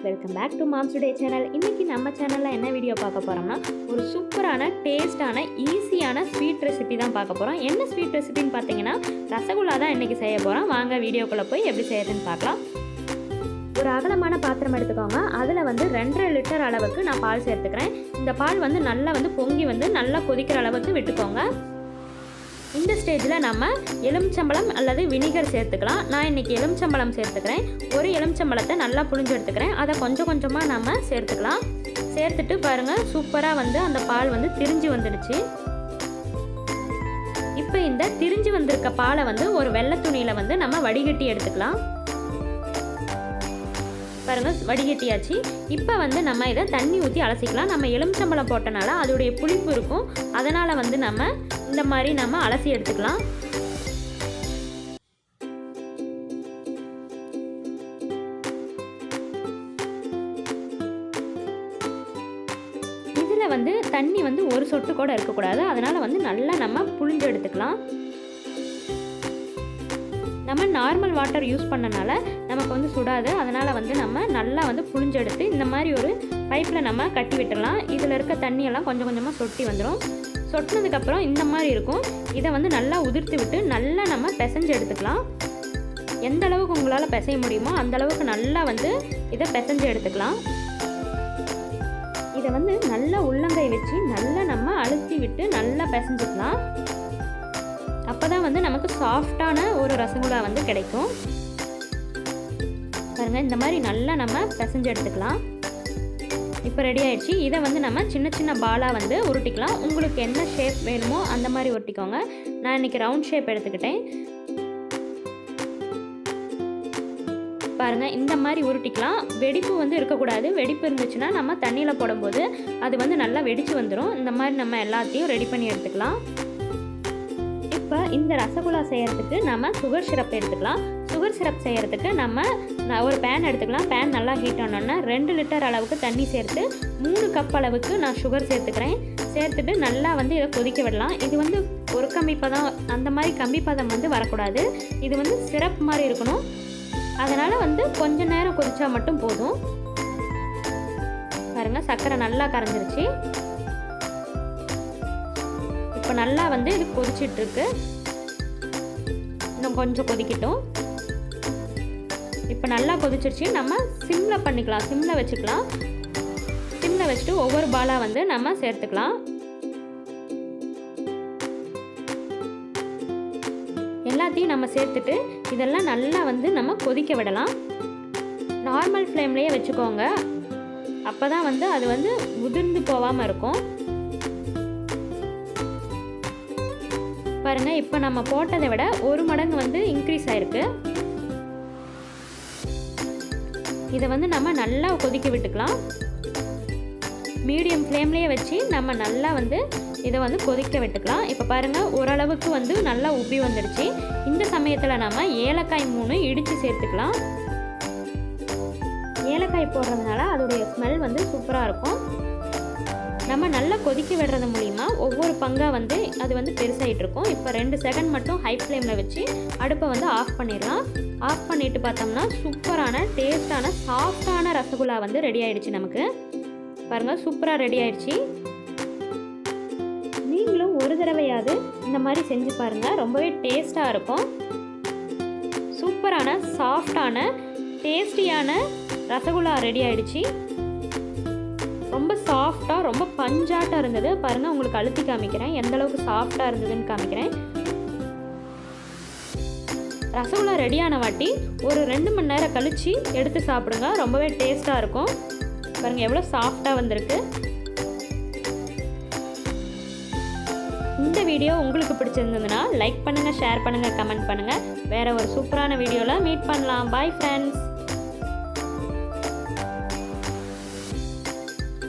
Welcome back to moms today channel. இன்றைக்கி நம்ம சேனலில் என்ன வீடியோ பார்க்க போகிறோம்னா ஒரு சூப்பரான டேஸ்டான ஈஸியான ஸ்வீட் ரெசிபி தான் பார்க்க போகிறோம். என்ன ஸ்வீட் ரெசிபின்னு பார்த்தீங்கன்னா ரசகுல்லா தான் இன்றைக்கி செய்ய போகிறோம். வாங்க வீடியோக்குள்ளே போய் எப்படி செய்யறதுன்னு பார்க்கலாம். ஒரு அகலமான பாத்திரம் எடுத்துக்கோங்க. அதில் 2.5 லிட்டர் அளவுக்கு நான் பால் சேர்த்துக்கிறேன். இந்த பால் நல்லா பொங்கி நல்லா கொதிக்கிற அளவுக்கு விட்டுக்கோங்க. இந்த ஸ்டேஜில் நம்ம எலுமிச்சம்பழம் அல்லது வினிகர் சேர்த்துக்கலாம். நான் இன்றைக்கி எலுமிச்சம்பழம் சேர்த்துக்கிறேன். ஒரு எலுமிச்சம்பழத்தை நல்லா புழிஞ்சு எடுத்துக்கிறேன். அதை கொஞ்சம் கொஞ்சமாக நம்ம சேர்த்துக்கலாம். சேர்த்துட்டு பாருங்கள், சூப்பராக அந்த பால் திரிஞ்சு வந்துடுச்சு. இப்போ இந்த திரிஞ்சு வந்திருக்க பாலை ஒரு வெள்ளை துணியில் நம்ம வடிகட்டி எடுத்துக்கலாம். பாருங்கள், வடிகட்டியாச்சு. இப்போ நம்ம இதை தண்ணி ஊற்றி அலசிக்கலாம். நம்ம எலுமிச்சம்பழம் போட்டனால அதோடைய புளிப்பு இருக்கும். அதனால் நம்ம இந்த மாதிரி நம்ம அலசி எடுத்துக்கலாம். இதில் தண்ணி ஒரு சொட்டு கூட இருக்கக்கூடாது. அதனால் நல்லா நம்ம புழிஞ்சு எடுத்துக்கலாம். நம்ம நார்மல் வாட்டர் யூஸ் பண்ணனால நமக்கு சுடாது. அதனால் நம்ம நல்லா புழிஞ்செடுத்து இந்த மாதிரி ஒரு பைப்பில் நம்ம கட்டி விட்டுடலாம். இதில் இருக்க தண்ணியெல்லாம் கொஞ்சம் கொஞ்சமாக சொட்டி வந்துடும். சொட்டினதுக்கப்புறம் இந்த மாதிரி இருக்கும். இதை நல்லா உதிர்த்து விட்டு நல்லா நம்ம பிசைஞ்சு எடுத்துக்கலாம். எந்த அளவுக்கு உங்களால் பிசைய முடியுமோ அந்த அளவுக்கு நல்லா இதை பிசைஞ்சு எடுத்துக்கலாம். இதை நல்லா உள்ளங்கை வச்சு நல்லா நம்ம அழுத்தி விட்டு நல்லா பிசைஞ்சுக்கலாம். அப்போ தான் நமக்கு சாஃப்டான ஒரு ரசகுல்லா கிடைக்கும். பாருங்கள், இந்த மாதிரி நல்லா நம்ம பிசைஞ்சு எடுத்துக்கலாம். இப்போ ரெடி ஆகிடுச்சு. இதை நம்ம சின்ன சின்ன பாலாக உருட்டிக்கலாம். உங்களுக்கு என்ன ஷேப் வேணுமோ அந்த மாதிரி உருட்டிக்கோங்க. நான் இன்றைக்கி ரவுண்ட் ஷேப் எடுத்துக்கிட்டேன். பாருங்கள், இந்த மாதிரி உருட்டிக்கலாம். வெடிப்பு இருக்கக்கூடாது. வெடிப்பு இருந்துச்சுன்னா நம்ம தண்ணியில் போடும்போது அது நல்லா வெடித்து வந்துடும். இந்த மாதிரி நம்ம எல்லாத்தையும் ரெடி பண்ணி எடுத்துக்கலாம். இப்போ இந்த ரசகுல்லா செய்கிறதுக்கு நம்ம சுகர் சிரப் எடுத்துக்கலாம். சுகர் சிரப் செய்கிறதுக்கு நம்ம ஒரு பேன் எடுத்துக்கலாம். பேன் நல்லா ஹீட் ஆனோன்னா 2 லிட்டர் அளவுக்கு தண்ணி சேர்த்து 3 கப் அளவுக்கு நான் சுகர் சேர்த்துக்கிறேன். சேர்த்துட்டு நல்லா இதை கொதிக்க விடலாம். இது ஒரு கம்பி பதம் அந்த மாதிரி கம்பி பதம் வரக்கூடாது. இது சிரப் மாதிரி இருக்கணும். அதனால் கொஞ்ச நேரம் கொதிச்சா மட்டும் போதும். பாருங்கள், சர்க்கரை நல்லா கரைஞ்சிருச்சு. இப்போ நல்லா இது கொதிச்சிட்ருக்கு. இன்னும் கொஞ்சம் கொதிக்கட்டும். இப்போ நல்லா கொதிச்சிருச்சு. நம்ம சிம்மில் பண்ணிக்கலாம். சிம்மில் வச்சுக்கலாம். சிம்மில் வச்சுட்டு ஒவ்வொரு பாலாக நம்ம சேர்த்துக்கலாம். எல்லாத்தையும் நம்ம சேர்த்துட்டு இதெல்லாம் நல்லா நம்ம கொதிக்க விடலாம். நார்மல் ஃப்ளேம்லேயே வச்சுக்கோங்க. அப்போ தான் அது உதிர்ந்து போகாமல் இருக்கும். பாருங்கள், இப்போ நம்ம போட்டதை விட 1 மடங்கு இன்க்ரீஸ் ஆகிருக்கு. இதை நம்ம நல்லா கொதிக்க விட்டுக்கலாம். மீடியம் ஃப்ளேம்லேயே வச்சு நம்ம நல்லா இதை கொதிக்க விட்டுக்கலாம். இப்போ பாருங்கள், ஓரளவுக்கு நல்லா உப்பி வந்துடுச்சு. இந்த சமயத்தில் நம்ம ஏலக்காய் 3 இடித்து சேர்த்துக்கலாம். ஏலக்காய் போடுறதுனால அதோடைய ஸ்மெல் சூப்பராக இருக்கும். நம்ம நல்லா கொதிக்க விடுறது மூலிமா ஒவ்வொரு பங்காக அது பெருசாகிட்டு இருக்கும். இப்போ 2 செகண்ட் மட்டும் ஹை ஃப்ளேமில் வச்சு அடுப்பை ஆஃப் பண்ணிடலாம். ஆஃப் பண்ணிவிட்டு பார்த்தோம்னா சூப்பரான டேஸ்டான சாஃப்டான ரசகுல்லா ரெடி ஆகிடுச்சு. நமக்கு பாருங்கள், சூப்பராக ரெடி ஆகிடுச்சு. நீங்களும் ஒரு தடவையாவது இந்த மாதிரி செஞ்சு பாருங்கள். ரொம்பவே டேஸ்ட்டாக இருக்கும். சூப்பரான சாஃப்டான டேஸ்டியான ரசகுல்லா ரெடி ஆகிடுச்சு. ரொம்ப சாஃப்டாக ரொம்ப பஞ்சாட்டாக இருந்தது. பாருங்கள், உங்களுக்கு அழுத்தி காமிக்கிறேன் எந்த அளவுக்கு சாஃப்டாக இருந்ததுன்னு காமிக்கிறேன். ரசகுல்லா ரெடியான வாட்டி ஒரு 2 மணி நேரம் கழித்து எடுத்து சாப்பிடுங்க. ரொம்பவே டேஸ்ட்டாக இருக்கும். பாருங்கள், எவ்வளோ சாஃப்டாக வந்திருக்கு. இந்த வீடியோ உங்களுக்கு பிடிச்சிருந்ததுன்னா லைக் பண்ணுங்கள், ஷேர் பண்ணுங்கள், கமெண்ட் பண்ணுங்கள். வேறு ஒரு சூப்பரான வீடியோவில் மீட் பண்ணலாம். Bye friends.